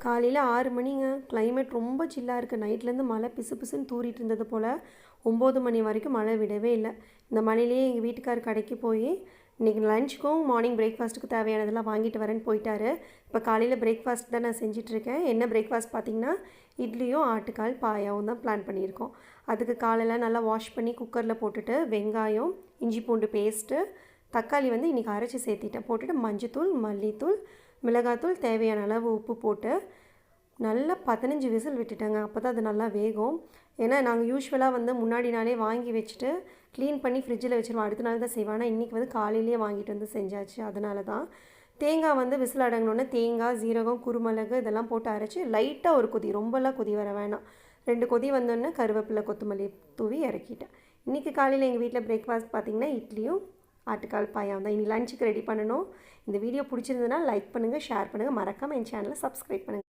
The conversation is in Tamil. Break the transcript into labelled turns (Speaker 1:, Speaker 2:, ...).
Speaker 1: காலையில் 6 மணிங்க. கிளைமேட் ரொம்ப சில்லாக இருக்குது. நைட்லேருந்து மழை பிசு பிசுன்னு தூறிட்டு இருந்தது போல் 9 மணி வரைக்கும் மழை விடவே இல்லை. இந்த மழையிலேயே எங்கள் வீட்டுக்கார் கடைக்கு போய் இன்றைக்கி லஞ்சுக்கும் மார்னிங் பிரேக்ஃபாஸ்ட்டுக்கு தேவையானதெல்லாம் வாங்கிட்டு வரேன்னு போயிட்டாரு. இப்போ காலையில் பிரேக்ஃபாஸ்ட் தான் நான் செஞ்சிட்ருக்கேன். என்ன பிரேக்ஃபாஸ்ட் பார்த்திங்கன்னா இட்லியும் ஆட்டுக்கால் பாயாவும் தான் பிளான் பண்ணியிருக்கோம். அதுக்கு காலையில் நல்லா வாஷ் பண்ணி குக்கரில் போட்டுட்டு வெங்காயம், இஞ்சி பூண்டு பேஸ்ட்டு, தக்காளி இன்றைக்கி அரைச்சி சேர்த்திட்டேன். போட்டுட்டு மஞ்சத்தூள், மல்லித்தூள், மிளகாத்தூள், தேவையான அளவு உப்பு போட்டு நல்லா 15 விசில் விட்டுட்டேங்க. அப்போ தான் அது நல்லா வேகும். ஏன்னா நாங்கள் யூஸ்வலாக முன்னாடி நாளே வாங்கி வச்சுட்டு க்ளீன் பண்ணி ஃப்ரிட்ஜில் வச்சுருவோம். அடுத்த நாள் தான் செய்வோம். ஆனால் இன்றைக்கி காலையிலேயே வாங்கிட்டு செஞ்சாச்சு. அதனால தான் தேங்காய் விசில் அடங்கினோன்னே தேங்காய், ஜீரகம், குருமிளகு இதெல்லாம் போட்டு அரைச்சி லைட்டாக ஒரு கொதி, ரொம்பலாம் கொதி வர வேணாம். 2 கொதி வந்தோடனே கருவேப்பிலை, கொத்தமல்லி தூவி இறக்கிட்டேன். இன்றைக்கி காலையில் எங்கள் வீட்டில் பிரேக்ஃபாஸ்ட் பார்த்திங்கன்னா இட்லியும் ஆட்டுக்கால் பாயாவும் தான். இனி லஞ்சுக்கு ரெடி பண்ணணும். இந்த வீடியோ பிடிச்சிருந்ததுன்னா லைக் பண்ணுங்கள், ஷேர் பண்ணுங்கள், மறக்காமல் என் சேனலை சப்ஸ்கிரைப் பண்ணுங்கள்.